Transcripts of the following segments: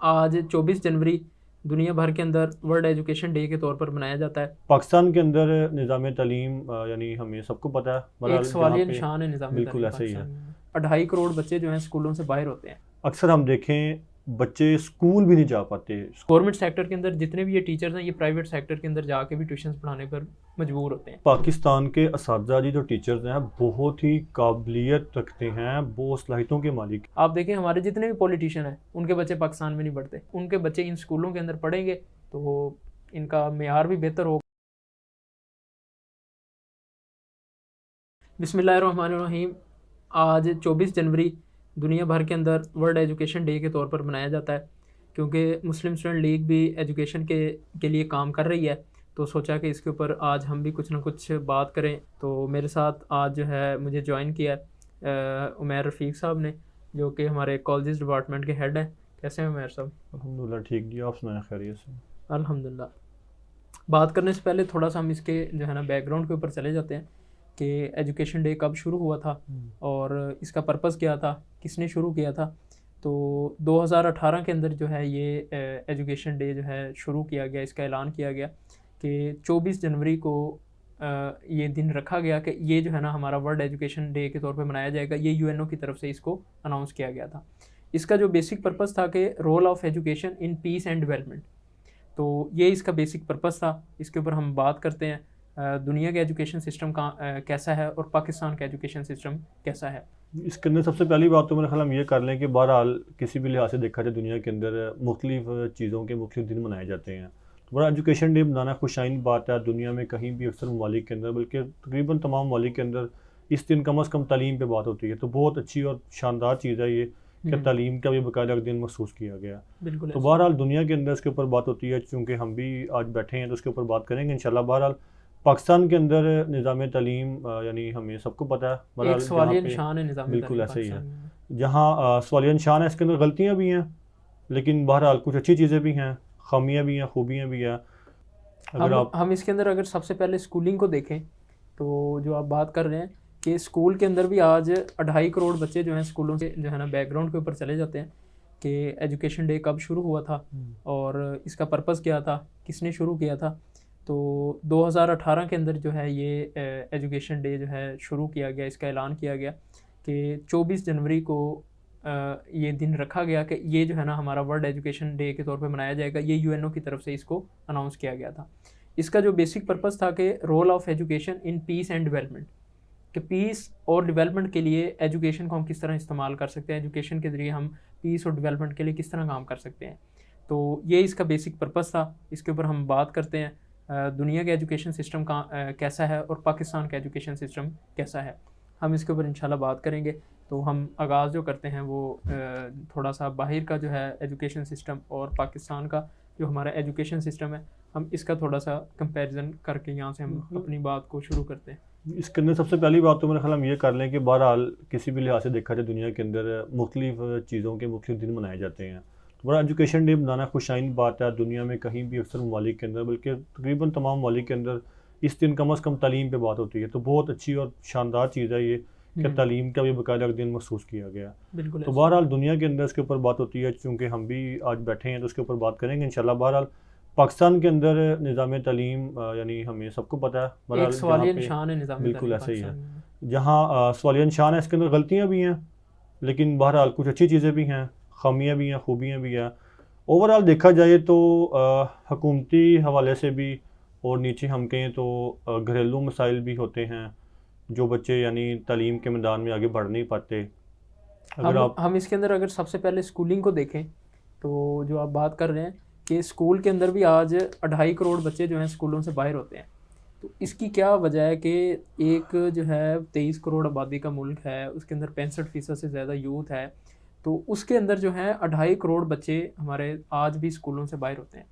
आज 24 जनवरी दुनिया भर के अंदर वर्ल्ड एजुकेशन डे के तौर पर मनाया जाता है। पाकिस्तान के अंदर निज़ाम तालीम यानी हमें सबको पता है एक बहरहाल जहाँ सवालिया पे निशान है निज़ाम बिल्कुल तालीम ऐसा ही है। पाकिस्तान में। 2.5 करोड़ बच्चे जो हैं स्कूलों से बाहर होते हैं। अक्सर हम देखें बच्चे स्कूल भी नहीं जा पाते। गवर्नमेंट सेक्टर के अंदर जितने भी ये टीचर्स हैं, ये प्राइवेट सेक्टर के अंदर जाके भी ट्यूशन पढ़ाने पर मजबूर होते हैं। पाकिस्तान के असातिज़ा जी जो टीचर्स हैं बहुत ही काबिलियत रखते हैं, वो सलाहियतों के मालिक। आप देखें हमारे जितने भी पॉलिटिशियन हैं उनके बच्चे पाकिस्तान में नहीं पढ़ते। उनके बच्चे इन स्कूलों के अंदर पढ़ेंगे तो इनका मेयार भी बेहतर होगा। बिस्मिल्लाहिर्रहमानिर्रहीम। आज 24 जनवरी दुनिया भर के अंदर वर्ल्ड एजुकेशन डे के तौर पर मनाया जाता है, क्योंकि मुस्लिम स्टूडेंट लीग भी एजुकेशन के लिए काम कर रही है। तो सोचा कि इसके ऊपर आज हम भी कुछ ना कुछ बात करें। तो मेरे साथ आज जो है मुझे ज्वाइन किया है उमैर रफ़ीक साहब ने, जो कि हमारे कॉलेज डिपार्टमेंट के हेड हैं। कैसे हैं उमैर साहब? अल्हम्दुलिल्लाह ठीक जी, आप सुनाएं खैरियत से? अल्हम्दुलिल्लाह। बात करने से पहले थोड़ा सा हम इसके जो है ना बैकग्राउंड के ऊपर चले जाते हैं कि एजुकेशन डे कब शुरू हुआ था और इसका पर्पस क्या था, किसने शुरू किया था। तो 2018 के अंदर जो है ये एजुकेशन डे जो है शुरू किया गया। इसका ऐलान किया गया कि 24 जनवरी को ये दिन रखा गया कि ये जो है ना हमारा वर्ल्ड एजुकेशन डे के तौर पे मनाया जाएगा। ये यूएनओ की तरफ से इसको अनाउंस किया गया था। इसका जो बेसिक पर्पस था कि role of education in peace and development. तो ये इसका बेसिक पर्पस था। इसके ऊपर हम बात करते हैं दुनिया का एजुकेशन सिस्टम का कैसा है और पाकिस्तान का एजुकेशन सिस्टम कैसा है। इसके अंदर सबसे पहली बात तो मेरे ख्याल हम ये कर लें कि बहरहाल किसी भी लिहाज से देखा जाए दुनिया के अंदर मुख्तलिफ चीज़ों के मुख्तलिफ दिन मनाए जाते हैं। तो बड़ा एजुकेशन डे मनाना खुशाइन बात है। दुनिया में कहीं भी अक्सर ममालिक के अंदर, बल्कि तकरीबन तमाम ममालिक के अंदर इस दिन कम अज़ कम तालीम पे बात होती है। तो बहुत अच्छी और शानदार चीज़ है ये कि तालीम का भी बाकायदा दिन महसूस किया गया। बिल्कुल। तो बहरहाल दुनिया के अंदर इसके ऊपर बात होती है, चूँकि हम भी आज बैठे हैं तो उसके ऊपर बात करेंगे इंशाल्लाह। बहरहाल पाकिस्तान के अंदर निज़ाम तालीम यानी हमें सबको पता है एक बहरहाल सवालिया निशान है निज़ाम बिल्कुल तालीम ऐसा ही है। पाकिस्तान में। जहाँ सवालिया निशान है, इसके अंदर गलतियाँ भी हैं, लेकिन बहरहाल कुछ अच्छी चीज़ें भी हैं, खामियाँ भी हैं, खूबियाँ भी हैं। अगर हम इसके अंदर अगर सबसे पहले स्कूलिंग को देखें तो जो आप बात कर रहे हैं कि स्कूल के अंदर भी आज 2.5 करोड़ बच्चे जो हैं स्कूलों से जो है ना बैकग्राउंड के ऊपर चले जाते हैं कि एजुकेशन डे कब शुरू हुआ था और इसका पर्पस क्या था, किसने शुरू किया था। तो 2018 के अंदर जो है ये एजुकेशन डे जो है शुरू किया गया। इसका ऐलान किया गया कि 24 जनवरी को ये दिन रखा गया कि ये जो है ना हमारा वर्ल्ड एजुकेशन डे के तौर पे मनाया जाएगा। ये यूएनओ की तरफ से इसको अनाउंस किया गया था। इसका जो बेसिक पर्पस था कि role of education in peace and development, कि पीस और डेवलपमेंट के लिए एजुकेशन को हम किस तरह इस्तेमाल कर सकते हैं, एजुकेशन के ज़रिए हम पीस और डेवलपमेंट के लिए किस तरह काम कर सकते हैं। तो ये इसका बेसिक पर्पस था। इसके ऊपर हम बात करते हैं दुनिया के एजुकेशन सिस्टम का कैसा है और पाकिस्तान का एजुकेशन सिस्टम कैसा है। हम इसके ऊपर इंशाल्लाह बात करेंगे। तो हम आगाज़ जो करते हैं वो थोड़ा सा बाहर का जो है एजुकेशन सिस्टम और पाकिस्तान का जो हमारा एजुकेशन सिस्टम है, हम इसका थोड़ा सा कंपैरिजन करके यहाँ से हम अपनी बात को शुरू करते हैं। इसके अंदर सबसे पहली बात तो मेरे ख्याल हम ये कर लें कि बहरहाल किसी भी लिहाज से देखा जाए दुनिया के अंदर मुख्तलिफ चीज़ों के मुख्तलिफ दिन मनाए जाते हैं। तो बड़ा एजुकेशन डे मनाना खुशाइन बात है। दुनिया में कहीं भी अक्सर ममालिक के अंदर, बल्कि तकरीबन तमाम ममालिक के अंदर इस दिन कम अज़ कम तालीम पे बात होती है। तो बहुत अच्छी और शानदार चीज़ है ये कि तालीम का भी बाकायदा दिन महसूस किया गया। बिल्कुल। तो बहरहाल दुनिया के अंदर इसके ऊपर बात होती है, चूँकि हम भी आज बैठे हैं तो उसके ऊपर बात करेंगे इंशाल्लाह। बहरहाल पाकिस्तान के अंदर निज़ाम तालीम यानी हमें सबको पता है बहरहाल एक सवालिया निशान है निज़ाम बिल्कुल तालीम ऐसा ही है। पाकिस्तान में। जहाँ सवालिया निशान है, इसके अंदर गलतियाँ भी हैं, लेकिन बहरहाल कुछ अच्छी चीज़ें भी हैं, खामियाँ भी हैं, खूबियाँ भी हैं। ओवरऑल देखा जाए तो हुकूमती हवाले से भी और नीचे हम कहें तो घरेलू मसाइल भी होते हैं जो बच्चे यानी तालीम के मैदान में आगे बढ़ नहीं पाते। अगर हम इसके अंदर अगर सबसे पहले स्कूलिंग को देखें तो जो आप बात कर रहे हैं कि स्कूल के अंदर भी आज 2.5 करोड़ बच्चे जो हैं स्कूलों से बाहर होते हैं। तो इसकी क्या वजह है कि एक जो है 23 करोड़ आबादी का मुल्क है, उसके अंदर 65% से ज़्यादा यूथ है। तो उसके अंदर जो है 2.5 करोड़ बच्चे हमारे आज भी स्कूलों से बाहर होते हैं।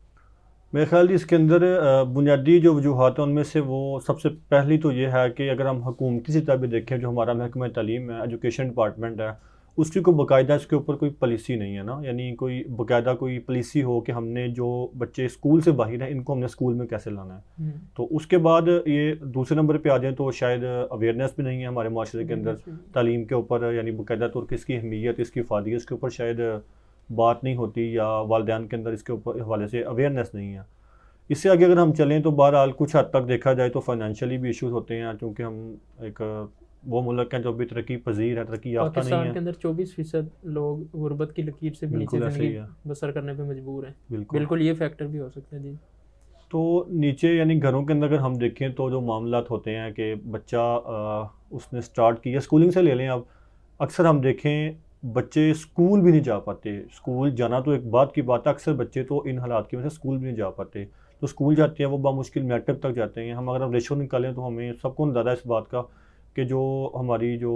मेरे ख्याल इसके अंदर बुनियादी जो वजूहात हैं उनमें से वो सबसे पहली तो ये है कि अगर हम हुकूमती सतह पे देखें, जो हमारा महकमा तालीम है, एजुकेशन डिपार्टमेंट है, उसकी कोई बाकायदा इसके ऊपर कोई पॉलिसी नहीं है ना। यानी कोई बाकायदा कोई पॉलिसी हो कि हमने जो बच्चे स्कूल से बाहर हैं इनको हमने स्कूल में कैसे लाना है। तो उसके बाद ये दूसरे नंबर पे आ जाए तो शायद अवेयरनेस भी नहीं है हमारे माशरे के अंदर तालीम के ऊपर, यानी बाकायदा तौर पर इसकी अहमियत, इसकी फ़ायदियत के ऊपर शायद बात नहीं होती या वालिदैन के अंदर इसके ऊपर हवाले से अवेयरनेस नहीं है। इससे आगे अगर हम चलें तो बहरहाल कुछ हद तक देखा जाए तो फाइनेंशियली भी इश्यूज होते हैं, क्योंकि हम एक वो मुल्क हैं जो अभी तरक्की पजीर है, तरक्की याफ्ता नहीं पाकिस्तान है। के अंदर 24% लोग गुर्बत की लकीर से भी नीचे बिल्कुल ऐसे ही ज़िंदगी है। बसर करने पे मजबूर हैं। बिल्कुल। बिल्कुल ये फैक्टर भी हो सकता है जी। तो नीचे यानी घरों के अंदर अगर हम देखें तो जो मामलात होते हैं कि बच्चा उसने स्टार्ट किया, स्कूलिंग से ले लें अब, अक्सर हम देखें बच्चे स्कूल भी नहीं जा पाते। स्कूल जाना तो एक बात की बात है, अक्सर बच्चे तो इन हालात की वजह से स्कूल भी नहीं जा पाते। तो स्कूल जाते हैं वो बामुश्किल मैट्रिक तक जाते हैं। हम अगर हम रेशो निकालें तो हमें सबको अंदाज़ा है इस बात का कि जो हमारी जो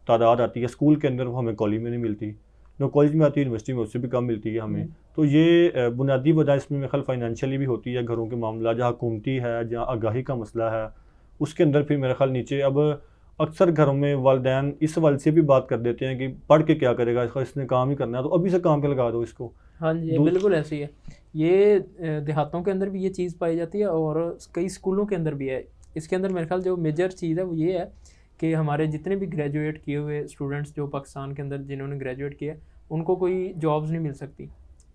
तादाद आती है स्कूल के अंदर वो हमें कॉलेज में नहीं मिलती, जो कॉलेज में आती है यूनिवर्सिटी में उससे भी कम मिलती है हमें। तो ये बुनियादी वजह इसमें मेरे ख्याल फाइनेंशियली भी होती है, घरों के मामला जहाँ हुकूमती है, जहाँ आगाही का मसला है, उसके अंदर फिर मेरे ख्याल नीचे अब अक्सर घरों में वालिदैन इस वाल से भी बात कर देते हैं कि पढ़ के क्या करेगा, इसने काम ही करना है तो अभी से काम पे लगा दो इसको। हाँ जी, बिल्कुल ऐसी है। ये देहातों के अंदर भी ये चीज़ पाई जाती है और कई स्कूलों के अंदर भी है। इसके अंदर मेरे ख्याल जो मेजर चीज़ है वो ये है कि हमारे जितने भी ग्रेजुएट किए हुए स्टूडेंट्स जो पाकिस्तान के अंदर जिन्होंने ग्रेजुएट किया उनको कोई जॉब्स नहीं मिल सकती,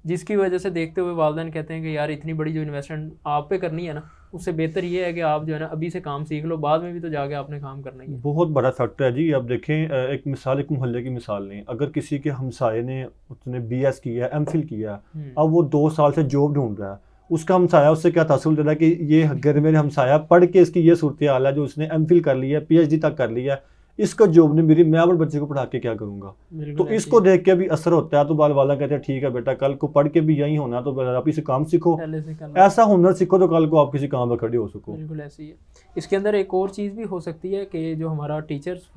जिसकी वजह से देखते हुए वालिदैन कहते हैं कि यार इतनी बड़ी जो इन्वेस्टमेंट आप पे करनी है ना, उससे बेहतर ये है कि आप जो है ना अभी से काम सीख लो, बाद में भी तो जाके आपने काम करना ही है। बहुत बड़ा फैक्टर है जी। अब देखें एक मिसाल, एक मोहल्ले की मिसाल लें, अगर किसी के हमसाये ने उसने BS किया, MPhil किया, अब वो 2 साल से जॉब ढूंढ रहा है, उसका हमसाया उससे क्या तासुल दे रहा है कि ये घर मेरे हमसाया पढ़ के इसकी ये सूरत हाल है, जो उसने MPhil कर लिया, PhD तक कर लिया, इसको जॉब नहीं मिली, मैं अपने बच्चे को पढ़ा के क्या करूँगा। तो इसको देख के भी असर होता है। तो बाल वाला कहते हैं ठीक है बेटा, कल को पढ़ के भी यही होना तो आप इसे काम सीखो, ऐसा हुनर सीखो तो कल को आप किसी काम में खड़े हो सको। बिल्कुल ऐसी है। इसके अंदर एक और चीज़ भी हो सकती है कि जो हमारा टीचर्स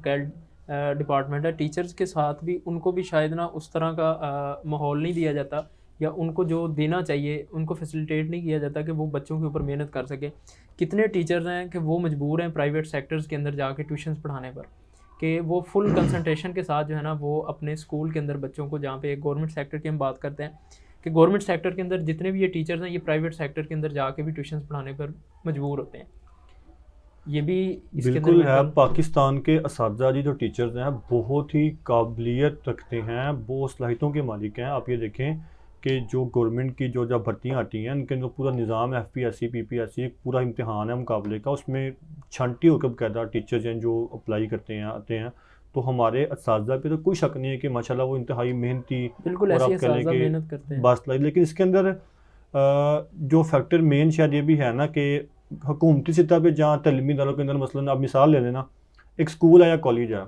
डिपार्टमेंट है, टीचर्स के साथ भी उनको भी शायद ना उस तरह का माहौल नहीं दिया जाता, या उनको जो देना चाहिए उनको फैसिलिटेट नहीं किया जाता कि वो बच्चों के ऊपर मेहनत कर सके। कितने टीचर्स हैं कि वो मजबूर हैं प्राइवेट सेक्टर्स के अंदर जाके ट्यूशन्स पढ़ाने पर, कि वो फुल कंसंट्रेशन के साथ जो है ना वो अपने स्कूल के अंदर बच्चों को, जहाँ पे गवर्नमेंट सेक्टर की हम बात करते हैं कि गवर्नमेंट सेक्टर के अंदर जितने भी ये टीचर्स हैं ये प्राइवेट सेक्टर के अंदर जाके भी ट्यूशन्स पढ़ाने पर मजबूर होते हैं। ये भी इसके बिल्कुल अंदर है। पाकिस्तान के असातिज़ा जी जो टीचर्स हैं बहुत ही काबिलियत रखते हैं, वो सलाहियतों के मालिक हैं। आप ये देखें कि जो गवर्नमेंट की जो जब भर्तियाँ आती हैं उनके अंदर पूरा निज़ाम है, FPSC PPSC एक पूरा इम्तिहान है मुकाबले का, उसमें छांटी होकर बाकायदा टीचर्स हैं जो अप्लाई करते हैं, आते हैं। तो हमारे असातिज़ा पे तो कोई शक नहीं है कि माशाल्लाह वो इंतहाई मेहनती बिल्कुल और ऐसी आप कह लें कि मेहनत करते हैं। बस। लेकिन इसके अंदर जो फैक्टर मेन शायद ये भी है ना कि हुकूमती सतह पे जहाँ तलीमी इदारों के अंदर मसलन आप मिसाल ले लेना, एक स्कूल है या कॉलेज है,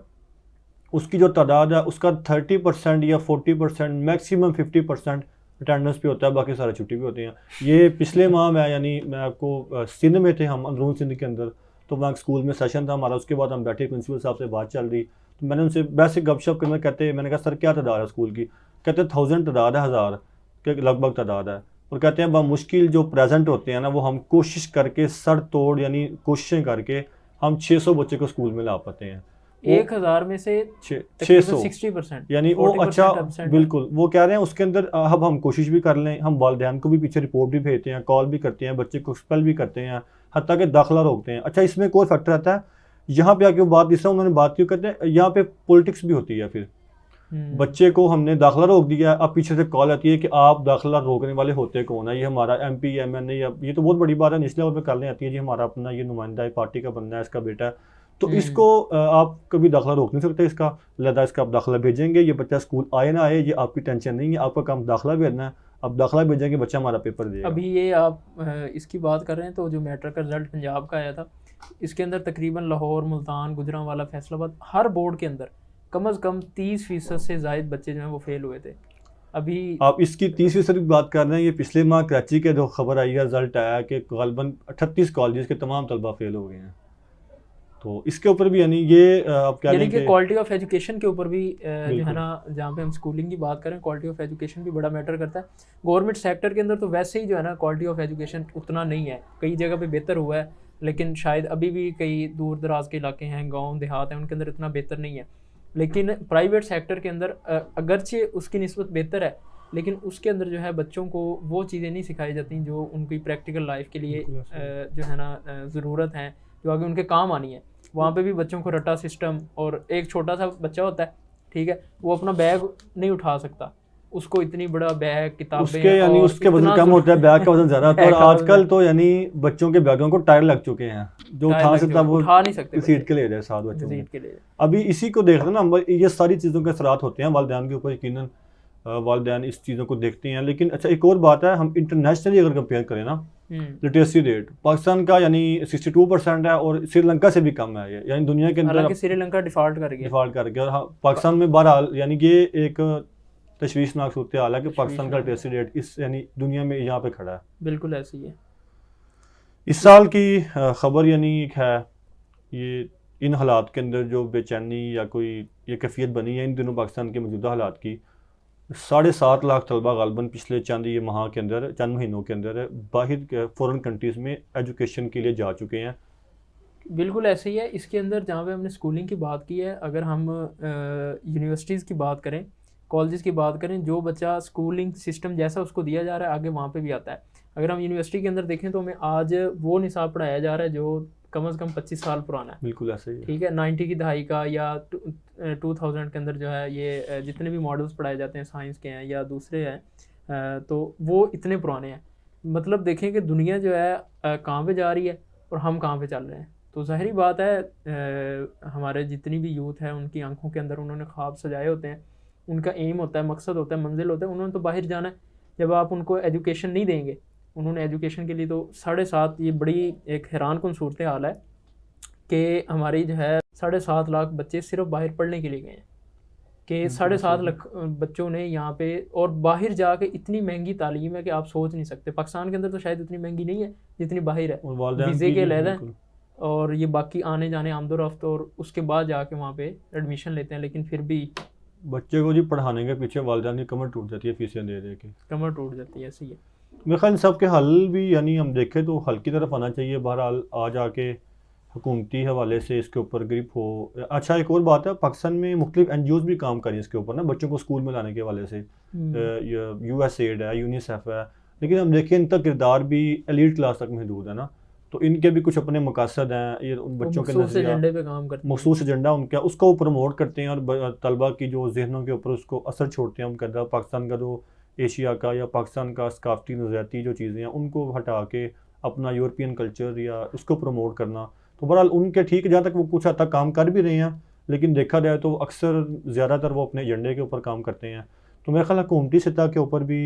उसकी जो तादाद है उसका 30% या 40% मैक्सिमम 50% अटेंडेंस पे होता है, बाकी सारे छुट्टी भी होती हैं। ये पिछले माह में, यानी मैं आपको सिंध में थे हम, अंदरून सिंध के अंदर, तो वहाँ स्कूल में सेशन था हमारा, उसके बाद हम बैठे, प्रिंसिपल साहब से बात चल रही, तो मैंने उनसे वैसे गपशप करना, कहते, मैंने कहा सर क्या तादाद है स्कूल की, कहते 1000 तादाद है, 1000 के लगभग तादाद है, और कहते हैं मुश्किल जो प्रेजेंट होते हैं ना वो हम कोशिश करके सर तोड़ यानी कोशिशें करके हम 600 बच्चे को स्कूल में ला पाते हैं। 1000 में से 600 60%, यानी वो अच्छा बिल्कुल वो कह रहे हैं। उसके अंदर अब हम कोशिश भी कर लें, हम वालिदैन को भी पीछे रिपोर्ट भी भेजते हैं, कॉल भी करते हैं, बच्चे को एक्सपेल भी करते हैं, हत्ता कि दाखिला रोकते हैं। अच्छा इसमें कोई फैक्टर आता है, यहाँ पे आके वो बात जिस तरह उन्होंने बात क्यों करते हैं, यहाँ पे पॉलिटिक्स भी होती है। फिर बच्चे को हमने दाखिला रोक दिया, अब पीछे से कॉल आती है कि आप दाखिला रोकने वाले होते कौन है, ये हमारा MP MNA, या ये तो बहुत बड़ी बात है, निचले लेवल पे कॉलें आती है जी हमारा अपना ये नुमाइंदा है, पार्टी का बंदा है, इसका बेटा है, तो इसको आप कभी दाखिला रोक नहीं सकते, इसका लदा इसका आप दाखिला भेजेंगे, ये बच्चा स्कूल आए ना आए ये आपकी टेंशन नहीं है, आपका काम दाखिला भेजना है, आप दाखिला भेजेंगे बच्चा हमारा पेपर देगा। अभी ये आप इसकी बात कर रहे हैं तो जो मैट्रिक का रिजल्ट पंजाब का आया था, इसके अंदर तकरीबन लाहौर, मुल्तान, गुजरांवाला, फैसलाबाद, हर बोर्ड के अंदर कम से कम 30% से ज़ायद बच्चे जो हैं वो फेल हुए थे। अभी आप इसकी 30% की बात कर रहे हैं, ये पिछले माह कराची के जो खबर आई है, रिजल्ट आया कि गलबन 38 कॉलेज के तमाम तलबा फेल हो गए हैं। तो इसके ऊपर भी यानी ये आप क्या यानी कि क्वालिटी ऑफ एजुकेशन के ऊपर भी जो है ना, जहाँ पे हम स्कूलिंग की बात करें, क्वालिटी ऑफ एजुकेशन भी बड़ा मैटर करता है। गवर्नमेंट सेक्टर के अंदर तो वैसे ही जो है ना क्वालिटी ऑफ एजुकेशन उतना नहीं है, कई जगह पे बेहतर हुआ है, लेकिन शायद अभी भी कई दूर दराज के इलाके हैं, गाँव देहात हैं, उनके अंदर इतना बेहतर नहीं है। लेकिन प्राइवेट सेक्टर के अंदर अगरचे उसकी निस्बत बेहतर है, लेकिन उसके अंदर जो है बच्चों को वो चीज़ें नहीं सिखाई जाती जो उनकी प्रैक्टिकल लाइफ के लिए जो है ना ज़रूरत है, जो आगे उनके काम आनी है। वहाँ पे भी बच्चों को रट्टा सिस्टम, और एक छोटा सा बच्चा होता है, ठीक है, वो अपना बैग नहीं उठा सकता, उसको इतनी बड़ा बैग किताबें उसके यानी और उसके वजन इतना कम होता है, बैग का वजन ज़्यादा होता है। बैग और का वजन आजकल तो यानी बच्चों के बैगों को टायर लग चुके हैं, जो टायर उठा लग सकता चुके, वो उठा नहीं सकते सीट बच्चे के ले जाए साथ बच्चों में। घसीट के लिए। अभी इसी को देख रहे हैं ना, ये सारी चीज़ों के असरात होते हैं वालिदैन के ऊपर, यकीनन वालिदैन इस चीज़ों को देखते हैं। लेकिन अच्छा एक और बात है, हम इंटरनेशनली अगर कंपेयर करें ना, लिटरेसी रेट पाकिस्तान का यानी 62% है और श्रीलंका से भी कम है ये, यानी दुनिया के अंदर हालांकि श्रीलंका डिफॉल्ट कर गया, डिफॉल्ट कर गया। और हाँ, पाकिस्तान में बहरहाल यानी ये एक तशवीशनाक सूरत हाल है कि पाकिस्तान का लिटरेसी रेट इस यानी दुनिया में यहाँ पे खड़ा है। बिल्कुल ऐसी ही है। इस साल की ख़बर यानी एक है, ये इन हालात के अंदर जो बेचैनी या कोई ये कैफियत बनी है इन दिनों पाकिस्तान के मौजूदा हालात की, 7.5 लाख तलबा गालबन पिछले चंद ये माह के अंदर, चंद महीनों के अंदर बाहर फॉरेन कंट्रीज़ में एजुकेशन के लिए जा चुके हैं। बिल्कुल ऐसे ही है। इसके अंदर जहाँ पे हमने स्कूलिंग की बात की है, अगर हम यूनिवर्सिटीज़ की बात करें, कॉलेजेस की बात करें, जो बच्चा स्कूलिंग सिस्टम जैसा उसको दिया जा रहा है आगे वहाँ पे भी आता है। अगर हम यूनिवर्सिटी के अंदर देखें तो हमें आज वो निसाब पढ़ाया जा रहा है जो कम से कम 25 साल पुराना है। बिल्कुल ऐसे ही, ठीक है, 90 की दहाई का या 2000 के अंदर जो है ये जितने भी मॉडल्स पढ़ाए जाते हैं साइंस के हैं या दूसरे हैं, तो वो इतने पुराने हैं। मतलब देखें कि दुनिया जो है कहाँ पे जा रही है और हम कहाँ पे चल रहे हैं। तो ज़ाहिरी बात है हमारे जितनी भी यूथ है उनकी आंखों के अंदर उन्होंने ख्वाब सजाए होते हैं, उनका एम होता है, मकसद होता है, मंजिल होता है, उन्होंने तो बाहर जाना है। जब आप उनको एजुकेशन नहीं देंगे, उन्होंने एजुकेशन के लिए तो 7.5, ये बड़ी एक हैरान कुन सूरत हाल है कि हमारी जो है 7.5 लाख बच्चे सिर्फ बाहर पढ़ने के लिए गए हैं, कि 7.5 लाख बच्चों ने यहाँ पे, और बाहर जाके इतनी महंगी तालीम है कि आप सोच नहीं सकते। पाकिस्तान के अंदर तो शायद उतनी महंगी नहीं है जितनी बाहर है, वीज़े के अलग है और ये बाकी आने जाने आमदोरफ्त, और उसके बाद जाके वहाँ पे एडमिशन लेते हैं। लेकिन फिर भी बच्चे को जी पढ़ाने के पीछे वालिदैन की कमर टूट जाती है, फीसें दे दे के कमर टूट जाती है। ऐसी है मेरे ख्याल सब के हल भी यानी हम देखें तो हल की तरफ आना चाहिए। बहरहाल आज आके हुकूमती हवाले से इसके ऊपर ग्रिप हो। अच्छा एक और बात है, पाकिस्तान में मुख्तलिफ NGOs भी काम कर रही हैं इसके ऊपर ना, बच्चों को स्कूल में लाने के हवाले से। USAID है, यूनिसेफ है, लेकिन हम देखें इनका किरदार भी एलीट क्लास तक महदूद है ना, तो इनके भी कुछ अपने मकसद हैं, ये उन बच्चों के एजेंडे पे काम करते हैं, मखसूस एजेंडा उनका, उसको वो प्रमोट करते हैं और तलबा की जो जहनों के ऊपर उसको असर छोड़ते हैं। हम कहते हैं पाकिस्तान का जो एशिया का या पाकिस्तान का सकाफती नज़रियाती जो चीज़ें हैं उनको हटा के अपना यूरोपियन कल्चर या उसको प्रमोट करना, तो बहरहाल उनके ठीक जहाँ तक वो कुछ हद तक काम कर भी रहे हैं, लेकिन देखा जाए तो अक्सर ज़्यादातर वो अपने एजेंडे के ऊपर काम करते हैं। तो मेरे ख्याल हुकूमती सतह के ऊपर भी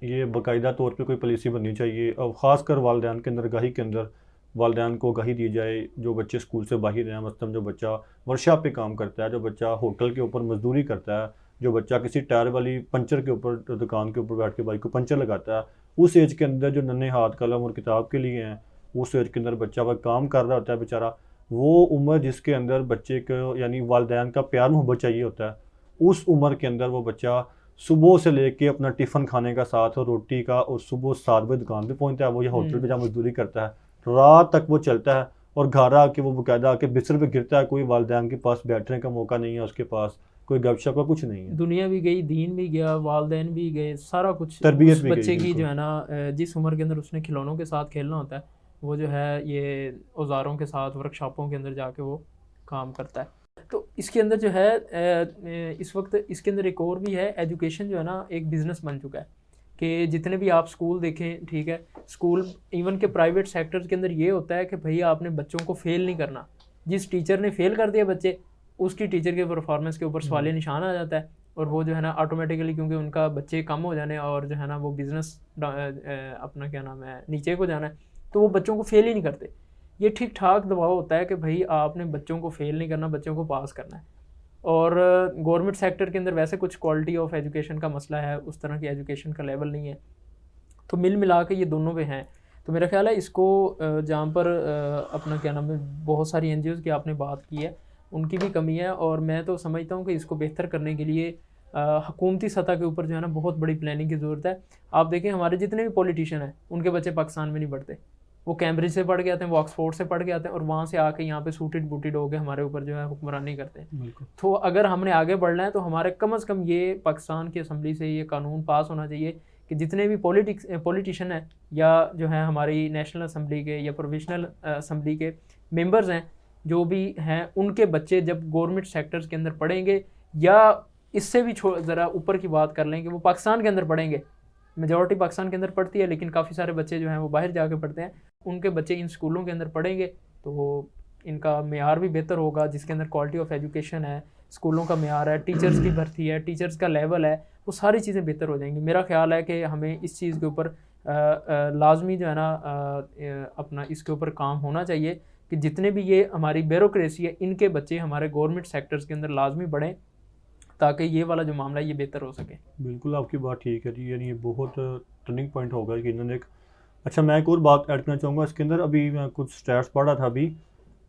ये बाकायदा तौर पे कोई पॉलिसी बननी चाहिए, और ख़ासकर वालिदैन के अंदर गाही के अंदर वालिदैन को गाही दी जाए। जो बच्चे स्कूल से बाहर हैं, मतलब जो बच्चा वर्कशॉप पे काम करता है, जो बच्चा होटल के ऊपर मजदूरी करता है, जो बच्चा किसी टायर वाली पंचर के ऊपर दुकान के ऊपर बैठ के बाइक को पंचर लगाता है, उस एज के अंदर जो नन्हे हाथ कलम और किताब के लिए हैं, उस एज के अंदर बच्चा वह काम कर रहा होता है बेचारा, वो उम्र जिसके अंदर बच्चे को यानी वालिदैन का प्यार मोहब्बत चाहिए होता है, उस उम्र के अंदर वो बच्चा सुबह से लेके अपना टिफ़िन खाने का साथ और रोटी का, और सुबह 7 बजे दुकान पे पहुंचता है वो, या होटल पे जहाँ मजदूरी करता है, रात तक वो चलता है, और घर आके वो बाकायदा आके बिस्तर पे गिरता है। कोई वालिदैन के पास बैठने का मौका नहीं है, उसके पास कोई गपशप का कुछ नहीं है। दुनिया भी गई, दीन भी गया, वालिदैन भी गए, सारा कुछ तरबियत उस भी बच्चे गई, की जो है ना, जिस उम्र के अंदर उसने खिलौनों के साथ खेलना होता है, वो जो है ये औजारों के साथ वर्कशॉपों के अंदर जाके वो काम करता है। तो इसके अंदर जो है इस वक्त इसके अंदर एक और भी है, एजुकेशन जो है ना एक बिज़नेस बन चुका है, कि जितने भी आप स्कूल देखें, ठीक है, स्कूल इवन के प्राइवेट सेक्टर के अंदर ये होता है कि भैया आपने बच्चों को फेल नहीं करना, जिस टीचर ने फेल कर दिया बच्चे, उसकी टीचर के परफॉर्मेंस के ऊपर सवालिया निशान आ जाता है, और वो जो है ना ऑटोमेटिकली, क्योंकि उनका बच्चे कम हो जाने और जो है ना वो बिज़नेस अपना क्या नाम है नीचे को जाना है, तो वो बच्चों को फेल ही नहीं करते। ये ठीक ठाक दबाव होता है कि भाई आपने बच्चों को फेल नहीं करना, बच्चों को पास करना है। और गवर्नमेंट सेक्टर के अंदर वैसे कुछ क्वालिटी ऑफ एजुकेशन का मसला है, उस तरह की एजुकेशन का लेवल नहीं है, तो मिल मिला के ये दोनों पे हैं। तो मेरा ख्याल है इसको जहाँ पर अपना क्या नाम है बहुत सारी NGOs की आपने बात की है, उनकी भी कमी है, और मैं तो समझता हूँ कि इसको बेहतर करने के लिए हुकूमती सतह के ऊपर जो है ना बहुत बड़ी प्लानिंग की ज़रूरत है। आप देखें हमारे जितने भी पॉलिटिशियन हैं उनके बच्चे पाकिस्तान में नहीं पढ़ते, वो कैम्ब्रिज से पढ़ के आते हैं, वो ऑक्सफोर्ड से पढ़ के आते हैं, और वहाँ से आके यहाँ पे सूटेड बूटेड हो के हमारे ऊपर जो है हुक्मरानी करते हैं। तो अगर हमने आगे बढ़ना है तो हमारे कम से कम ये पाकिस्तान की असम्बली से ये कानून पास होना चाहिए कि जितने भी पॉलिटिशियन हैं या जो है हमारी नेशनल असम्बली के या प्रोविजनल असम्बली के मेंबर्स हैं, जो भी हैं, उनके बच्चे जब गवर्नमेंट सेक्टर्स के अंदर पढ़ेंगे या इससे भी ज़रा ऊपर की बात कर लें कि वो पाकिस्तान के अंदर पढ़ेंगे, मेजॉरिटी पाकिस्तान के अंदर पढ़ती है, लेकिन काफ़ी सारे बच्चे जो हैं वो बाहर जाके पढ़ते हैं, उनके बच्चे इन स्कूलों के अंदर पढ़ेंगे तो इनका मेयार भी बेहतर होगा, जिसके अंदर क्वालिटी ऑफ एजुकेशन है, स्कूलों का मेयार है, टीचर्स की भर्ती है, टीचर्स का लेवल है, वो सारी चीज़ें बेहतर हो जाएंगी। मेरा ख्याल है कि हमें इस चीज़ के ऊपर लाजमी जो है ना अपना इसके ऊपर काम होना चाहिए कि जितने भी ये हमारी ब्यूरोक्रेसी है, इनके बच्चे हमारे गवर्नमेंट सेक्टर्स के अंदर लाजमी बढ़ें ताकि ये वाला जो मामला है ये बेहतर हो सके। बिल्कुल आपकी बात ठीक है जी, यानी ये बहुत टर्निंग पॉइंट होगा कि इन्होंने एक अच्छा मैं एक और बात ऐड करना चाहूँगा इसके अंदर। अभी मैं कुछ स्टैट्स पढ़ा था अभी,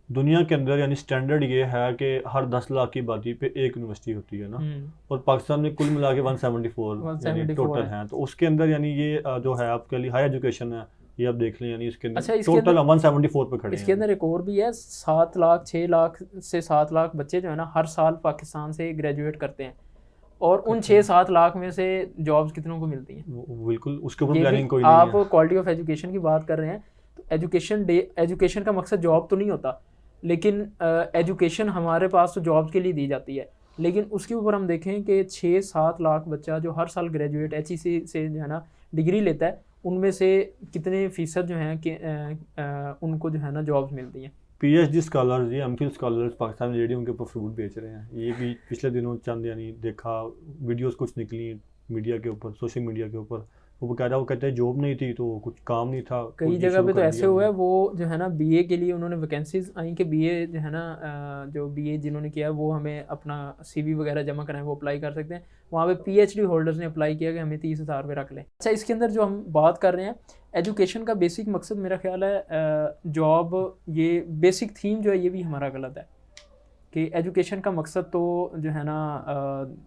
दुनिया के अंदर यानी स्टैंडर्ड ये है कि हर 10 लाख की आबादी पे एक यूनिवर्सिटी होती है ना, और पाकिस्तान में कुल मिला के 174 टोटल हैं। तो उसके अंदर यानी ये जो है आपके लिए हाई एजुकेशन है, ये आप देख लें, यानी इसके अंदर टोटल 174 पे खड़े हैं। इसके अंदर एक और भी है, 7 लाख 6 लाख से 7 लाख बच्चे जो है ना हर साल पाकिस्तान से ग्रेजुएट करते हैं, और उन 6-7 लाख में से जॉब्स कितनों को मिलती हैं? बिल्कुल उसके ऊपर प्लानिंग कोई नहीं है। आप क्वालिटी ऑफ एजुकेशन की बात कर रहे हैं तो एजुकेशन का मकसद जॉब तो नहीं होता, लेकिन एजुकेशन हमारे पास तो जॉब्स के लिए दी जाती है, लेकिन उसके ऊपर हम देखें कि 6-7 लाख बच्चा जो हर साल ग्रेजुएट HEC से जो है ना डिग्री लेता है, उनमें से कितने फ़ीसद जो हैं कि उनको जो है ना जॉब्स मिलती हैं। PhD स्कॉलर्स या MPhil स्कॉलर्स पाकिस्तान में उनके ऊपर फ्रूट बेच रहे हैं। ये भी पिछले दिनों चंद यानी देखा वीडियोस कुछ निकली मीडिया के ऊपर, सोशल मीडिया के ऊपर, वो बकायदा वो कहते हैं जॉब नहीं थी तो कुछ काम नहीं था। कई जगह पे तो ऐसे हुआ है, वो जो है ना BA के लिए उन्होंने वैकेंसीज आई कि BA जो है ना जो BA जिन्होंने किया है वो हमें अपना CV वगैरह जमा कराएं, वो अप्लाई कर सकते हैं। वहाँ पे PhD होल्डर्स ने अप्लाई किया कि हमें 30,000 रुपये रख लें। अच्छा, इसके अंदर जो हम बात कर रहे हैं एजुकेशन का बेसिक मकसद, मेरा ख्याल है जॉब, ये बेसिक थीम जो है ये भी हमारा गलत है कि एजुकेशन का मकसद तो जो है ना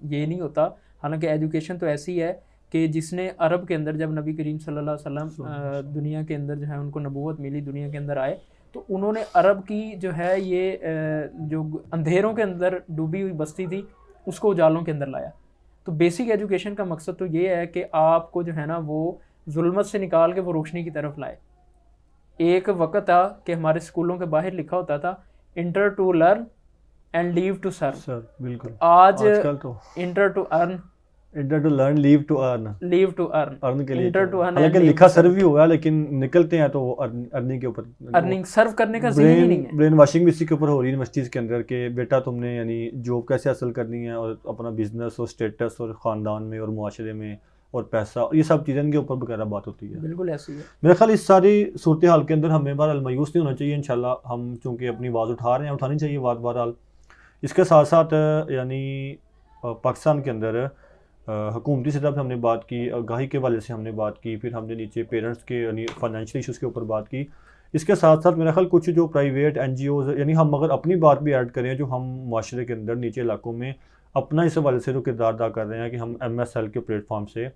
ये नहीं होता। हालांकि एजुकेशन तो ऐसी है कि जिसने अरब के अंदर जब नबी करीम सल्लल्लाहु अलैहि वसल्लम दुनिया के अंदर जो है उनको नबूवत मिली, दुनिया के अंदर आए, तो उन्होंने अरब की जो है ये जो अंधेरों के अंदर डूबी हुई बस्ती थी उसको उजालों के अंदर लाया। तो बेसिक एजुकेशन का मकसद तो ये है कि आपको जो है ना वो जुल्मत से निकाल के वो रोशनी की तरफ लाए। एक वक्त था कि हमारे स्कूलों के बाहर लिखा होता था enter to learn and leave to serve. Sir बिल्कुल, आजकल तो enter to earn, enter to learn, leave to earn, leave to earn, earn के लिए इंटर टू अर्न, हालांकि लिखा सर्व भी हुआ है लेकिन निकलते हैं तो अर्निंग के ऊपर, अर्निंग सर्व करने का ज़हन ही नहीं है। ब्रेन वॉशिंग भी इसी के ऊपर हो रही है यूनिवर्सिटीज़ के अंदर कि बेटा तुमने यानी जॉब कैसे हासिल करनी है और अपना बिजनेस और स्टेटस और ख़ानदान में और मुआशरे में और पैसा, ये सब चीज़ों के ऊपर वगैरह बात होती है। बिल्कुल ऐसी है। मेरा ख्याल इस सारी सूरत हाल के अंदर हमें बहरहाल मायूस नहीं होना चाहिए। इंशाल्लाह हम चूँकि अपनी आवाज़ उठा रहे हैं, उठानी चाहिए बात बहरहाल। इसके साथ साथ यानी पाकिस्तान के अंदर हुकूमती सतह पर हमने बात की, आगाही के वाले से हमने बात की, फिर हमने नीचे पेरेंट्स के यानी फाइनेंशियल इशूज़ के ऊपर बात की। इसके साथ साथ मेरा ख्याल कुछ जो प्राइवेट NGOs यानी हम अगर अपनी बात भी ऐड करें, जो हम माशरे के अंदर नीचे इलाकों में अपना इस हवाले से जो किरदार अदा कर रहे हैं कि हम MSL के प्लेटफॉर्म से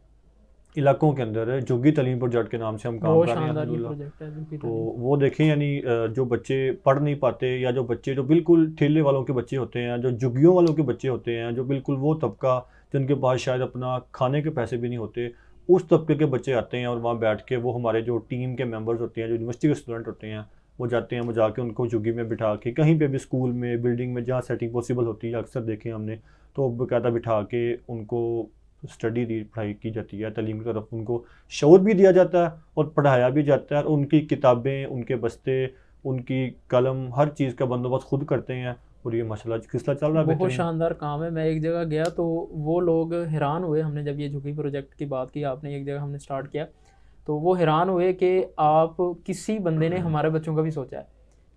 इलाकों के अंदर जोगी तालीम प्रोजेक्ट के नाम से हम काम कर रहे हैं अल्हम्दुलिल्लाह। तो वो देखें यानी जो बच्चे पढ़ नहीं पाते या जो बच्चे जो बिल्कुल ठेले वालों के बच्चे होते हैं, जो झुग्गियों वालों के बच्चे होते हैं, जो बिल्कुल वो तबका जिनके पास शायद अपना खाने के पैसे भी नहीं होते, उस तबके के बच्चे आते हैं और वहाँ बैठ के वो हमारे जो टीम के मेंबर्स होते हैं, जो यूनिवर्सिटी के स्टूडेंट होते हैं, वो जाते हैं, वो जाके उनको झुग्गी में बिठा के कहीं पे भी स्कूल में, बिल्डिंग में जहाँ सेटिंग पॉसिबल होती है, अक्सर देखें हमने, तो बाकायदा बिठा के उनको स्टडी दी पढ़ाई की जाती है, तालीम की तरफ उनको शऊर भी दिया जाता है और पढ़ाया भी जाता है। और उनकी किताबें, उनके बस्ते, उनकी कलम, हर चीज़ का बंदोबस्त खुद करते हैं और ये माशाल्लाह सिलसिला चल रहा है। बहुत शानदार काम है। मैं एक जगह गया तो वो लोग हैरान हुए, हमने जब ये झुग्गी प्रोजेक्ट की बात की, आपने एक जगह हमने स्टार्ट किया तो वो हैरान हुए कि आप किसी बंदे ने हमारे बच्चों का भी सोचा है।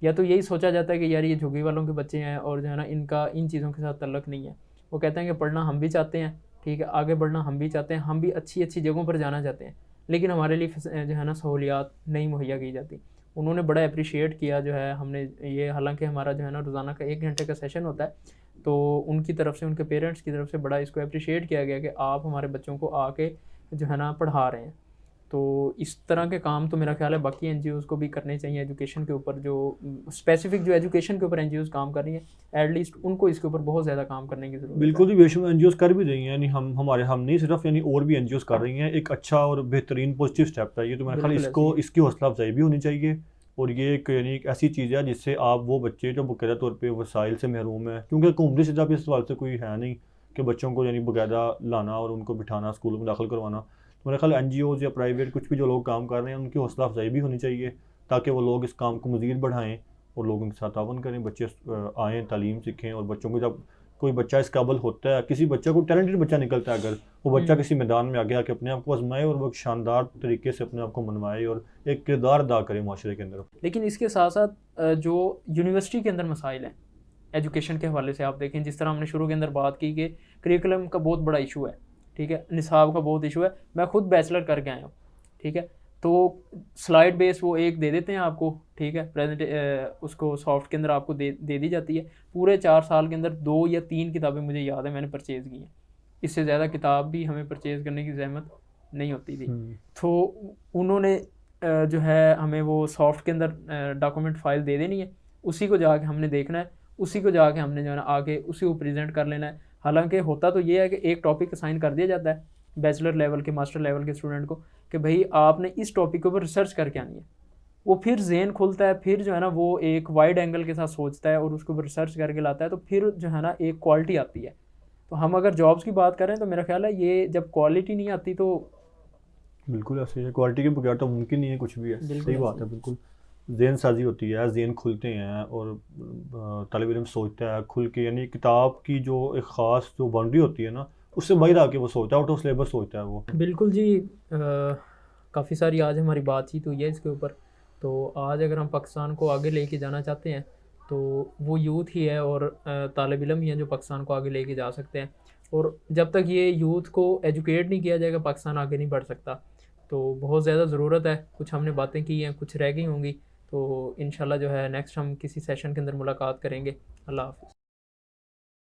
या तो यही सोचा जाता है कि यार ये झुग्गी वालों के बच्चे हैं और जो है ना इनका इन चीज़ों के साथ तल्लक नहीं है। वो कहते हैं कि पढ़ना हम भी चाहते हैं, ठीक है, आगे बढ़ना हम भी चाहते हैं, हम भी अच्छी अच्छी जगहों पर जाना चाहते हैं, लेकिन हमारे लिए जो है ना सहूलियात नहीं मुहैया की जाती। उन्होंने बड़ा अप्रिशिएट किया जो है हमने ये, हालांकि हमारा जो है ना रोज़ाना का 1 घंटे का सेशन होता है, तो उनकी तरफ से, उनके पेरेंट्स की तरफ से बड़ा इसको अप्रिशिएट किया गया कि आप हमारे बच्चों को आके जो है ना पढ़ा रहे हैं। तो इस तरह के काम तो मेरा ख्याल है बाकी NGOs को भी करने चाहिए एजुकेशन के ऊपर, जो स्पेसिफिक जो एजुकेशन के ऊपर NGOs काम कर रही हैं, एटलीस्ट उनको इसके ऊपर बहुत ज़्यादा काम करने की ज़रूरत है। बिल्कुल ही बेशुमार NGOs कर भी रही हैं, यानी हम नहीं सिर्फ यानी और भी NGOs कर रही हैं। एक अच्छा और बेहतरीन पॉजिटिव स्टेप है ये, तो मेरा ख्याल इसकी हौसला अफजाई भी होनी चाहिए। और ये एक यानी एक ऐसी चीज़ है जिससे आप वो बच्चे जो बाकायदा तौर पे वसाइल से महरूम है, क्योंकि हुकूमती सतह पे इस सवाल से कोई है नहीं कि बच्चों को यानी बाकायदा लाना और उनको बिठाना, स्कूल में दाखिल करवाना। तो मेरा ख्याल NGOs या प्राइवेट कुछ भी जो लोग काम कर रहे हैं उनकी हौसला अफजाई भी होनी चाहिए ताकि वो लोग इस काम को मज़ीद बढ़ाएँ और लोग उनके साथ तावन करें, बच्चे आएँ, तालीम सीखें। और बच्चों को जब कोई बच्चा इस काबिल होता है, किसी बच्चा को टैलेंटेड बच्चा निकलता है, अगर वो बच्चा किसी मैदान में आगे आके अपने आप को आजमाए और वो एक शानदार तरीके से अपने आप को मनवाए और एक किरदार अदा करे माशरे के अंदर। लेकिन इसके साथ साथ जो यूनिवर्सिटी के अंदर मसाइल हैं एजुकेशन के हवाले से, आप देखें जिस तरह हमने शुरू के अंदर बात की कि करिकुलम का बहुत बड़ा इशू है, ठीक है, निसाब का बहुत इशू है। मैं खुद बैचलर करके आया हूँ, ठीक है, तो स्लाइड बेस वो एक दे देते हैं आपको, ठीक है, प्रेजेंट उसको सॉफ्ट के अंदर आपको दे दी जाती है। पूरे 4 साल के अंदर 2 या 3 किताबें मुझे याद है मैंने परचेज़ की हैं, इससे ज़्यादा किताब भी हमें परचेज़ करने की ज़हमत नहीं होती थी। तो उन्होंने जो है हमें वो सॉफ्ट के अंदर डॉक्यूमेंट फ़ाइल दे देनी है, उसी को जाके हमने देखना है, उसी को जाके हमने जो है ना आगे उसी को प्रेजेंट कर लेना है। हालांकि होता तो ये है कि एक टॉपिक असाइन कर दिया जाता है बैचलर लेवल के, मास्टर लेवल के स्टूडेंट को कि भाई आपने इस टॉपिक के ऊपर रिसर्च करके आनी है। वो फिर ज़हन खुलता है, फिर जो है ना वो एक वाइड एंगल के साथ सोचता है और उसके ऊपर रिसर्च करके लाता है, तो फिर जो है ना एक क्वालिटी आती है। तो हम अगर जॉब्स की बात करें तो मेरा ख्याल है ये जब क्वालिटी नहीं आती तो बिल्कुल ऐसे है, क्वालिटी के बगैर तो मुमकिन नहीं है कुछ भी है। सही बात है, बिल्कुल ज़हन साजी होती है, ज़हन खुलते हैं और तालिब इल्म सोचता है खुल के, यानी किताब की जो एक ख़ास जो बाउंड्री होती है ना उससे बाहर आके वो सोचता है, आउट ऑफ सिलेबस सोचता है वो। बिल्कुल जी। काफ़ी सारी आज हमारी बातचीत हुई है इसके ऊपर। तो आज अगर हम पाकिस्तान को आगे लेके जाना चाहते हैं तो वो यूथ ही है और तालिब इल्म ही है जो पाकिस्तान को आगे लेके जा सकते हैं। और जब तक ये यूथ को एजुकेट नहीं किया जाएगा पाकिस्तान आगे नहीं बढ़ सकता। तो बहुत ज़्यादा ज़रूरत है, कुछ हमने बातें की हैं, कुछ रह गई होंगी, तो इंशाल्लाह जो है नेक्स्ट हम किसी सेशन के अंदर मुलाकात करेंगे। अल्लाह हाफ़िज़।